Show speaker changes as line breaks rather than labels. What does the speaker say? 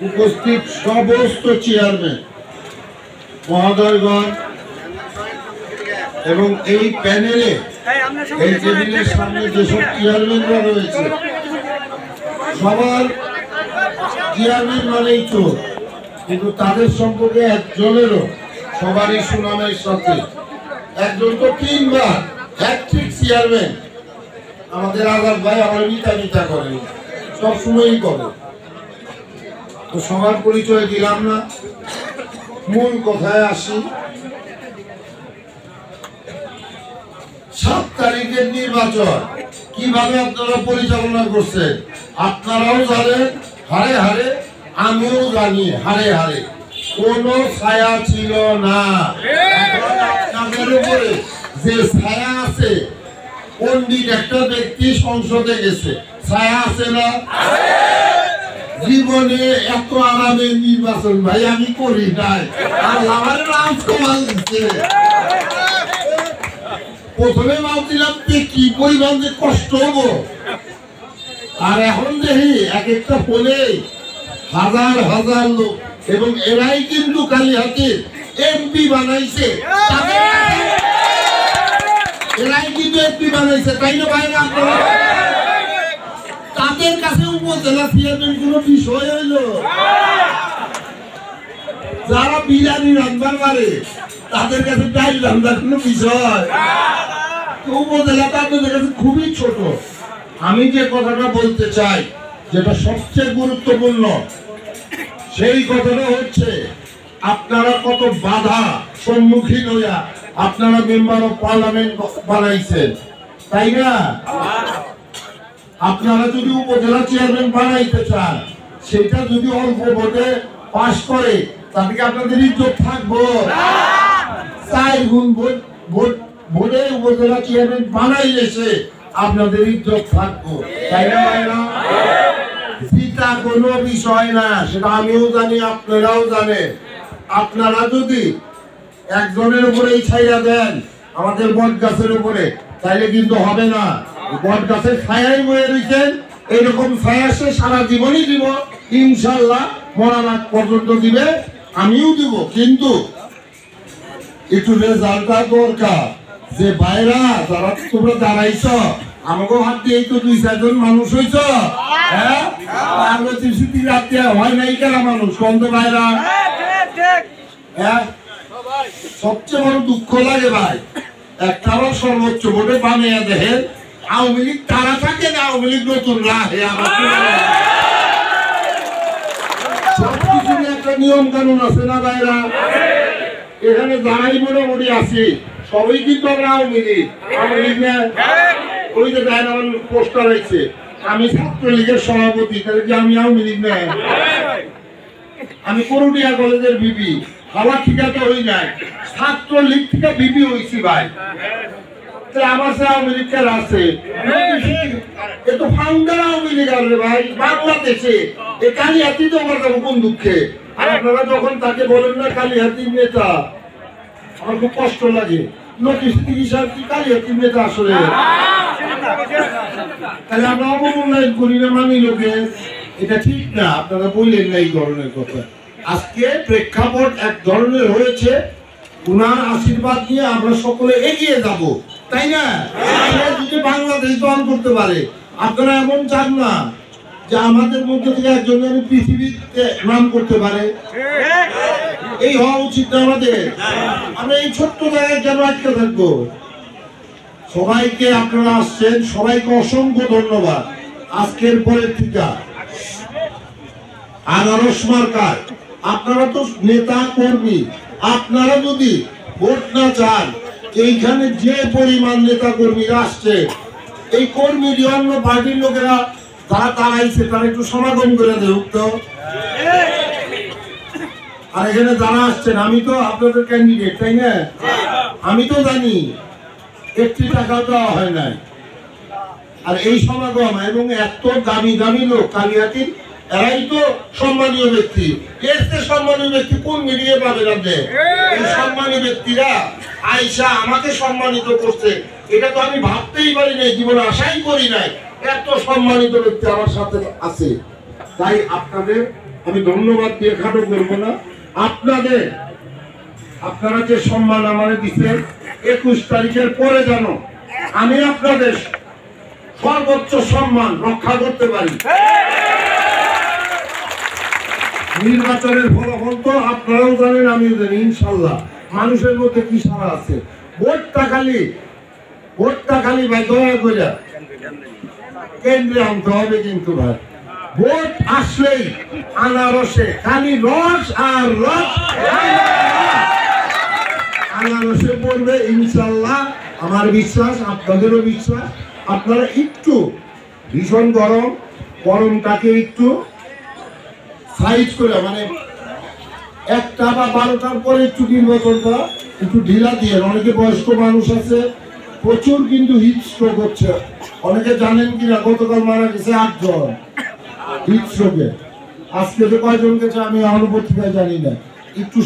উপস্থিত সমস্ত চেয়ারম্যান মহোদয়গণ এবং এই প্যানেলে এই টেবিলের সামনে যেসব চেয়ারম্যানরা রয়েছে সবার চেয়ারম্যান মানেই চোর, কিন্তু তাদের সম্পর্কে একজনেরও সবারই সুনামের সাথে একজন তো 3 বার হ্যাট্রিক চেয়ারম্যান আমাদের আজাদ ভাই আমার মিতা করেন, সবসময়ই করে। তো সবার পরিচয় দিলাম না, মূল কথায় আসি। 7 তারিখের নির্বাচন কিভাবে আপনারা পরিচালনা করছেন আপনারাও জানেন, হারে হারে আমিও জানি, হারে হারে কোনো ছায়া ছিল না। আপনাদের উপরে যে ছায়া আছে, পণ্ডিত একটা ব্যক্তি সংসদে গেছে, ছায়া আছে না? জীবনে এত আরামের নির্বাচন ভাই আমি করি নাই। আমার রাজকুমার প্রথমে ভাবছিলাম কি পরিমাণ যে কষ্ট হবো, আর এখন দেখি এক একটা ফোনে হাজার হাজার লোক, এবং এরাই কিন্তু কালীহাতে এমপি বানাইছে, এরাই কিন্তু এমপি বানাইছে, তাই না ভাই না? তাদের কাছে উপজেলা চেয়ারম্যান কোনো বিষয় হইল? যারা বিরিয়ানি রান্নার পারে তাদের কাছে ডাইল রান্নার কোনো বিষয়? উপজেলাটা আপনাদের কাছে খুবই ছোট। আমি যে কথাটা বলতে চাই, যেটা সবচেয়ে গুরুত্বপূর্ণ, সেই কথাটা হচ্ছে আপনারা কত বাধা সম্মুখীন হইয়া আপনারা মেম্বার অফ পার্লামেন্ট বানাইছেন, তাই না? আপনারা যদি উপজেলা চেয়ারম্যান বানাইতে চান, সেটা যদি অল্প ভোটে পাশ করে, তাদেরকে আপনাদের ইজ্জত থাকবো? 4 গুণ ভোটে উপজেলা চেয়ারম্যান বানাইলেছে আপনাদের ইজ্জত থাকবো, তাই না? সেটা কোনো বিষয় না, সেটা আমিও জানি, আপনারাও জানেন। আপনারা যদি একজনের উপরেই ছাইয়া দেন আমাদের বট গাছের উপরে, তাইলে কিন্তু হবে না। বট গাছের ছায়াই বয়ে রয়েছেন, এইরকম ছায়া সে সারা জীবনই দিব, ইনশাল্লাহ মরার আগ পর্যন্ত দিবে, আমিও দিব। কিন্তু একটু রেজাল্টটা দরকার, যে বাইরা যারা তোমরা দাঁড়াইছ আমাকে হাত দিয়ে তো 2-4 জন মানুষ হইছ, হ্যাঁ হয় নাই কেনা মানুষ কত বাইরা? হ্যাঁ, সবচেয়ে বড় দুঃখ লাগে ভাই, একটারও সর্বোচ্চ ভোটে বানিয়ে দেখেন আওয়ামী লীগ তারা থাকে না, আওয়ামী লীগ নতুন রাহে। সবকিছু একটা নিয়ম কানুন আছে না ভাইরা? এখানে যারাই মোটামুটি আছি সবাই কিন্তু আমরা আওয়ামী লীগ, আওয়ামী লীগ না? ওই যে দেখেন আমার পোস্টার হয়েছে আমি ছাত্রলীগের সভাপতি, তাহলে কি আমি আওয়ামী লীগ না? আমি করুণিয়া কলেজের বিপি, হাওয়া ঠিকাতে হই নাই, ছাত্রলীগ থেকে বিপি হয়েছি ভাই। আমার সে আওয়ামী লীগের আছে, এ তো ফাউন্ডার আওয়ামী লীগ আসবে ভাই বাংলাদেশে। এ কালিহাতি তো আমার যাবো কোন দুঃখে? আর আপনারা যখন তাকে বলেন না কালিহাতির নেতা, আমার খুব কষ্ট লাগে। নোটিশ চিকিৎসা কি কালিহাতির নেতা আসলে? তাহলে আমরা অবমূল্যায়ন করি না, মানি লোকে, এটা ঠিক না। আপনারা বললেন না এই ধরনের কথা। আজকে প্রেক্ষাপট এক ধরনের হয়েছে, উনার আশীর্বাদ নিয়ে আমরা সকলে এগিয়ে যাব, তাই না? যদি বাংলাদেশ দল করতে পারে, আপনারা এমন চান না যে আমাদের মধ্যে থেকে একজন পৃথিবীতে নাম করতে পারে? এই হওয়া উচিত না আমাদের? আমরা এই ছোট্ট জায়গায় কেন আটকে থাকবো? সবাইকে আপনারা আসছেন, সবাইকে অসংখ্য ধন্যবাদ। আজকের পরের থেকে আনারস মার্কায় আপনারা তো নেতা কর্মী, আপনারা যদি ভোট না চান, এইখানে যে পরিমাণ নেতা কর্মীরা আসছে, এই কর্মী অন্য পার্টির লোকেরা যারা দাঁড়াইছে তারা একটু সমাগম করে দেব তো। আর এখানে যারা আসছেন, আমি তো আপনাদের ক্যান্ডিডেট, তাই না? আমি তো জানি 1 টাকাও দেওয়া হয় নাই। আর এই সমাগম এবং এত দামি দামি লোক কালিহাতির, এরাই তো সম্মানীয় ব্যক্তি। এর চেয়ে সম্মানীয় ব্যক্তি কোন মিডিয়ে পাবেন আপনি? এই সম্মানীয় ব্যক্তিরা আইসা আমাকে সম্মানিত করছে, এটা তো আমি ভাবতেই পারি নাই, জীবনে আশাই করি নাই এত সম্মানিত ব্যক্তি আমার সাথে আছে। তাই আপনাদের আমি ধন্যবাদ দিয়ে খাটো করবো না। আপনারা যে সম্মান আমাদের দিচ্ছেন 21 তারিখের পরে যেন আমি আপনাদের সর্বোচ্চ সম্মান রক্ষা করতে পারি। নির্বাচনের ফলাফল তো আপনারাও জানেন, আমিও জানি। ইনশাল্লাহ মানুষের মধ্যে কি সারা আছে। ভোটটা খালি ভাই দয়া করে কেন্দ্রে আনতে হবে, কিন্তু ভাই ভোট আসলেই আনারসে খালি রস আর রস আনারসে পড়বে ইনশাল্লাহ। আমার বিশ্বাস, আপনাদেরও বিশ্বাস। আপনারা একটু ভীষণ গরমটাকে একটু সাইজ করে, মানে 1টা বা 12টার পরে একটু নির্বাচনটা একটু ঢিলা দিয়ে। অনেকে বয়স্ক মানুষ আছে, প্রচুর কিন্তু হিট স্ট্রোক হচ্ছে। অনেকে জানেন কিনা গতকাল মারা গেছে 8 জন হিট স্ট্রোকে। আজকে তো কয়জন গেছে আমি এখনো পত্রিকায় জানি না। একটু